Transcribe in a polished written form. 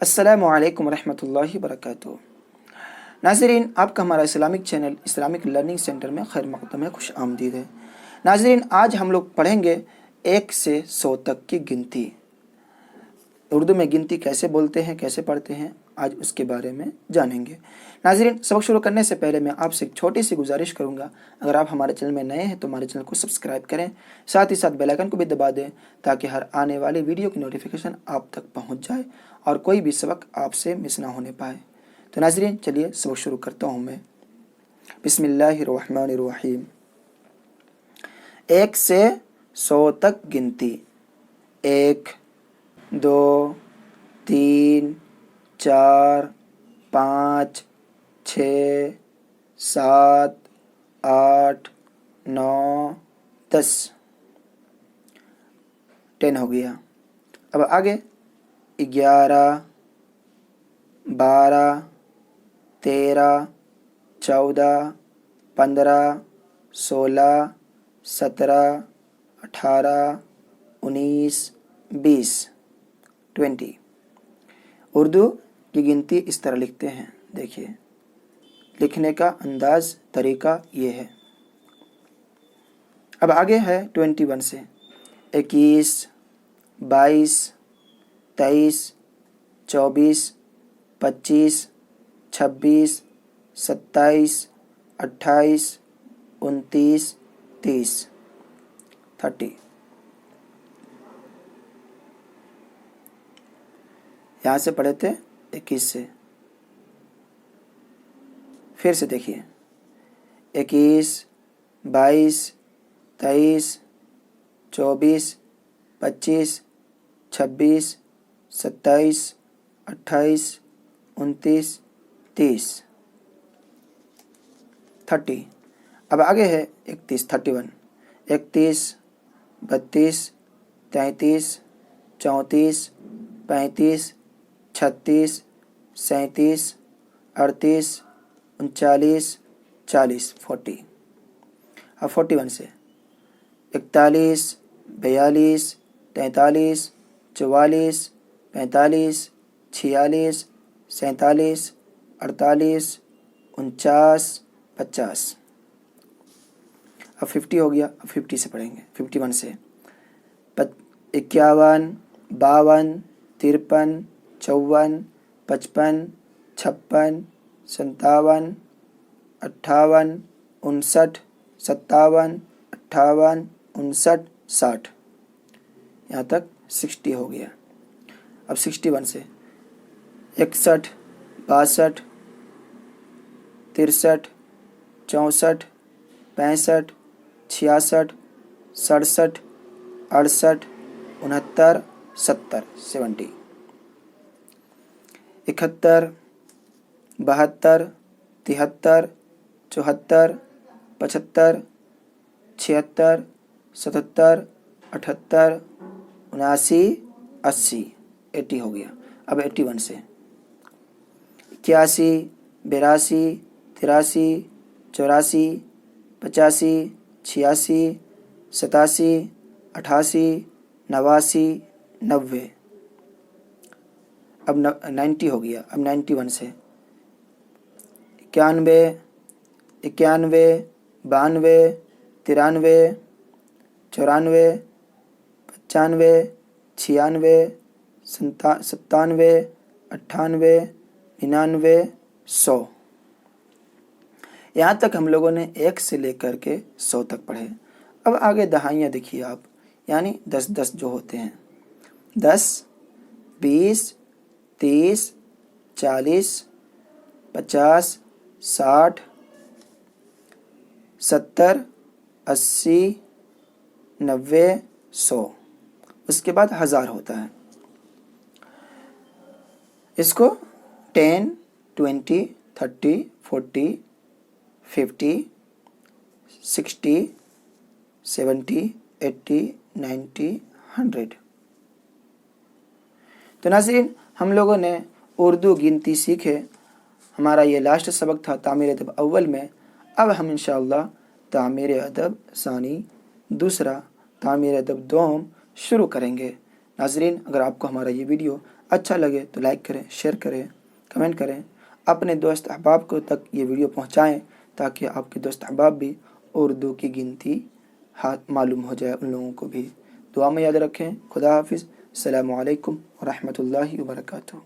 अस्सलामु अलैकुम रहमतुल्लाहि वबरकातुहू। नाज़रीन, आपका हमारा Islamic channel Islamic learning centre में खैर मक़दम है, खुश आमदीद है। नाज़रीन, आज हम लोग पढ़ेंगे 1 से 100 तक की गिनती। उर्दू में गिनती कैसे बोलते हैं, कैसे पढ़ते हैं, आज उसके बारे में जानेंगे। नाज़रीन, सबक शुरू करने से पहले मैं आपसे एक छोटी सी गुजारिश करूंगा, अगर आप हमारे चैनल में नए हैं तो हमारे चैनल को सब्सक्राइब करें, साथ ही साथ बेल आइकन को भी दबा दें ताकि हर आने वाली वीडियो की नोटिफिकेशन आप तक पहुंच जाए और कोई भी सबक आपसे मिस ना होने पाए। तो नाज़रीन, चलिए सबक शुरू करता हूँ मैं। बिस्मिल्लाहिर्रहमानिर्रहीम। 1 से 100 तक गिनती। 1 2 3 4 5 6 7 8 9 10 10 हो गया। अब आगे 11 12 13 14 15 16 17 18 19 20 20। उर्दू की गिनती इस तरह लिखते हैं, देखिए लिखने का अंदाज तरीका ये है। अब आगे है 21 से 21 22 23 24 25 26 27 28 29 30 30। यहाँ से पढ़े थे 21 से, फिर से देखिए 21 22 23 24 25 26 27 28 29 30 30। अब आगे है 31 31 31 32 33 34 35 36 37 38 39 40 40। अब 41 से 41 42 43 44 45 46 47 48 49 50। अब 50 हो गया। अब 50 से पढ़ेंगे। 51 से 51 52 53 54 55 56 57 58 59 57 58 59 60। यहाँ तक 60 हो गया। अब 61 से 61 62 63 64 65 66 67 68 69 70 70। 71 72 73 74 75 76 77 78 79 80 80 हो गया। अब 81 से 81 82 83 84 85 86 87 88 89 90। अब 90 हो गया। अब 91 से 91 91 92 93 94 95 96 97 98 99 100। यहाँ तक हम लोगों ने 1 से लेकर के 100 तक पढ़े। अब आगे दहाइयाँ देखिए आप, यानी 10 10 जो होते हैं, 10 20 30 40 50 60 70 80 90 100। उसके बाद 1000 होता है। इसको 10 20 30 40 50 60 70 80 90 100। तो नाज़रीन, हम लोगों ने उर्दू गिनती सीखे। हमारा ये लास्ट सबक था तामीर अदब अव्वल में। अब हम इंशाअल्लाह तामीर अदब सानी दूसरा, तामीर अदब दोम शुरू करेंगे। नाज़रीन, अगर आपको हमारा ये वीडियो अच्छा लगे तो लाइक करें, शेयर करें, कमेंट करें, अपने दोस्त अहबाब को तक ये वीडियो पहुँचाएँ ताकि आपके दोस्त अहबाब भी उर्दू की गिनती हाथ मालूम हो जाए उन लोगों को भी। दुआ में याद रखें। खुदा हाफिज़। अस्सलामु अलैकुम व रहमतुल्लाहि व बरकातुहू।